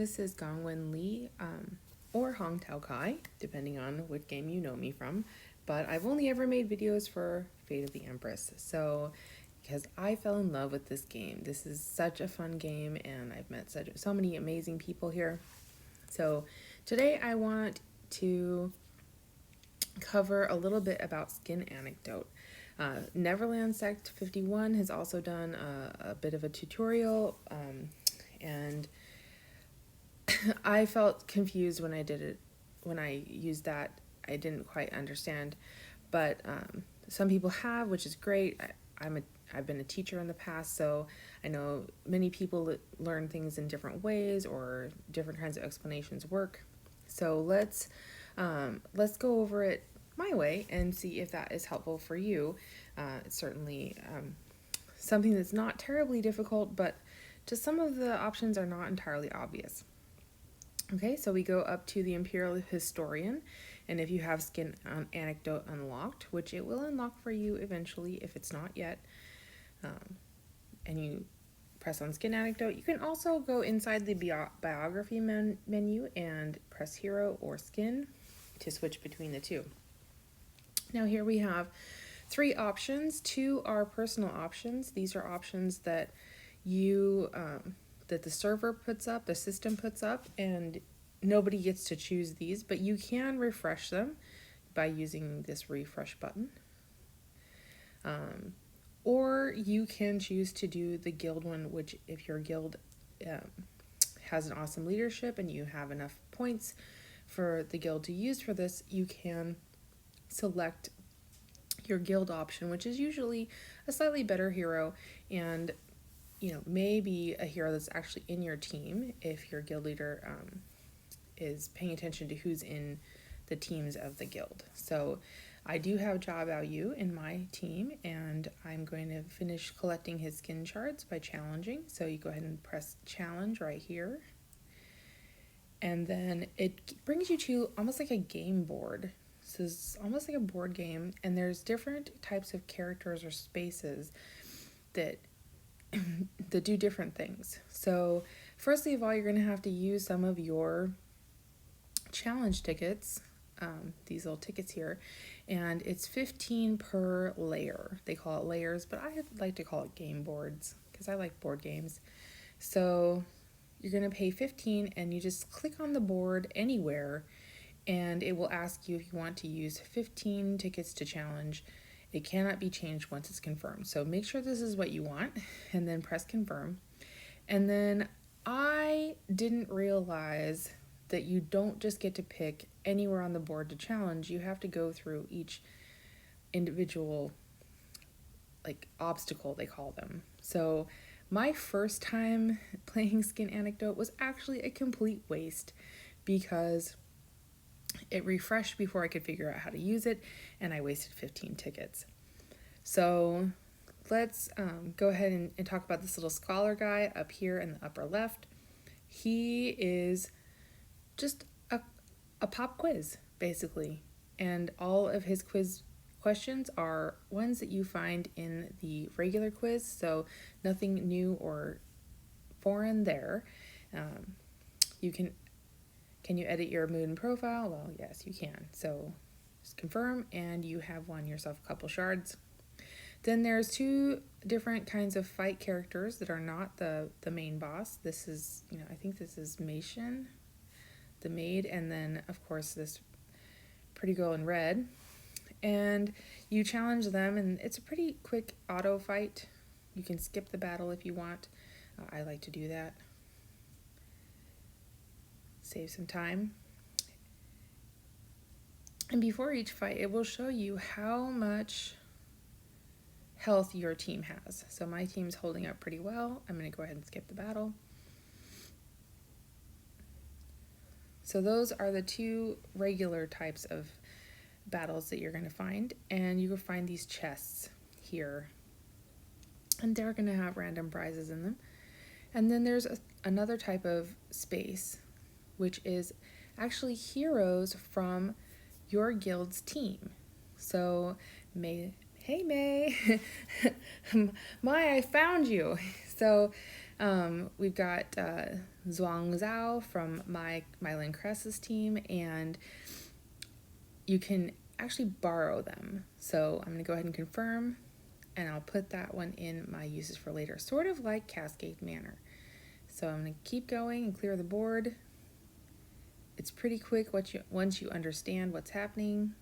This is Gongwen Lee, or Hong Tao Kai, depending on which game you know me from. But I've only ever made videos for Fate of the Empress, so because I fell in love with this game. This is such a fun game, and I've met so many amazing people here. So today I want to cover a little bit about Skin Anecdote. Neverland Sect 51 has also done a bit of a tutorial, and I felt confused when I did it. When I used that, I didn't quite understand, but some people have, which is great. I've been a teacher in the past, so I know many people learn things in different ways, or different kinds of explanations work. So let's go over it my way and see if that is helpful for you. It's certainly something that's not terribly difficult, but just some of the options are not entirely obvious. Okay, so we go up to the Imperial Historian, and if you have Skin Anecdote unlocked, which it will unlock for you eventually if it's not yet, and you press on Skin Anecdote, you can also go inside the Biography menu and press Hero or Skin to switch between the two. Now here we have 3 options. 2 are personal options. These are options that you that the server puts up, the system puts up, and nobody gets to choose these, but you can refresh them by using this refresh button. Or you can choose to do the guild one, which if your guild has an awesome leadership and you have enough points for the guild to use for this, you can select your guild option, which is usually a slightly better hero, and maybe a hero that's actually in your team if your guild leader is paying attention to who's in the teams of the guild. So I do have Jia Baoyu in my team, and I'm going to finish collecting his skin shards by challenging. So you go ahead and press challenge right here. And then it brings you to almost like a game board. So it's almost like a board game, and there's different types of characters or spaces that do different things. So firstly of all, you're going to have to use some of your challenge tickets, these little tickets here, and it's 15 per layer. They call it layers, but I like to call it game boards because I like board games. So you're going to pay 15, and you just click on the board anywhere, and it will ask you if you want to use 15 tickets to challenge. It cannot be changed once it's confirmed. So make sure this is what you want, and then press confirm. And then I didn't realize that you don't just get to pick anywhere on the board to challenge. You have to go through each individual obstacle, they call them. So my first time playing Skin Anecdote was actually a complete waste because it refreshed before I could figure out how to use it, and I wasted 15 tickets. So let's go ahead and talk about this little scholar guy up here in the upper left. He is just a pop quiz, basically, and all of his quiz questions are ones that you find in the regular quiz, so nothing new or foreign there. Can you edit your mood and profile? Well, yes, you can. So just confirm, and you have won yourself a couple shards. Then there's 2 different kinds of fight characters that are not the main boss. This is, I think this is Mason, the maid, and then, of course, this pretty girl in red. And you challenge them, and it's a pretty quick auto fight. You can skip the battle if you want. I like to do that. Save some time. And before each fight, it will show you how much health your team has. So my team's holding up pretty well. I'm going to go ahead and skip the battle. So those are the 2 regular types of battles that you're going to find, and you will find these chests here, and they're going to have random prizes in them. And then there's another type of space, which is actually heroes from your guild's team. So hey May, I found you. So we've got Zhuangzhao from my Mylan Cress's team, and you can actually borrow them. So I'm going to go ahead and confirm, and I'll put that one in my uses for later, sort of like Cascade Manor. So I'm going to keep going and clear the board. It's pretty quick once you understand what's happening.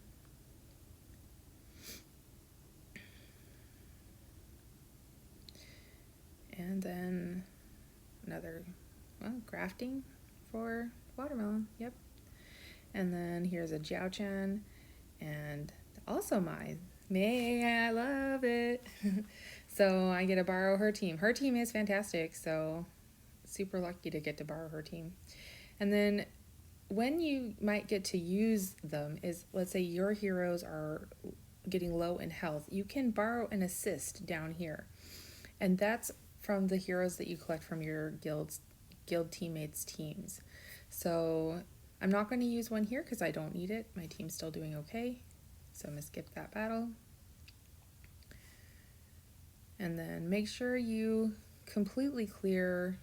And then another, grafting for watermelon. Yep. And then here's a Jiao Chen, and also I love it. So I get to borrow her team. Her team is fantastic, so super lucky to get to borrow her team. And then when you might get to use them is, let's say your heroes are getting low in health, you can borrow an assist down here. And that's from the heroes that you collect from your guild teammates' teams. So I'm not going to use one here because I don't need it. My team's still doing okay. So I'm going to skip that battle. And then make sure you completely clear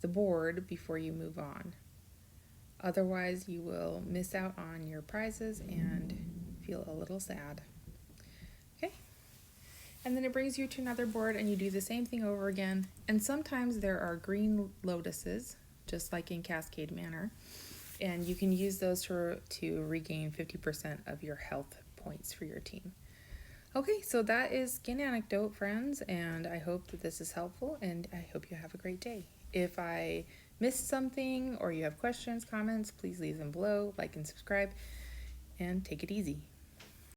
the board before you move on. Otherwise, you will miss out on your prizes and feel a little sad. Okay. And then it brings you to another board and you do the same thing over again. And sometimes there are green lotuses, just like in Cascade Manor. And you can use those to regain 50% of your health points for your team. Okay, so that is Skin Anecdote, friends, and I hope that this is helpful, and I hope you have a great day. If I missed something or you have questions, comments, please leave them below, like and subscribe, and take it easy.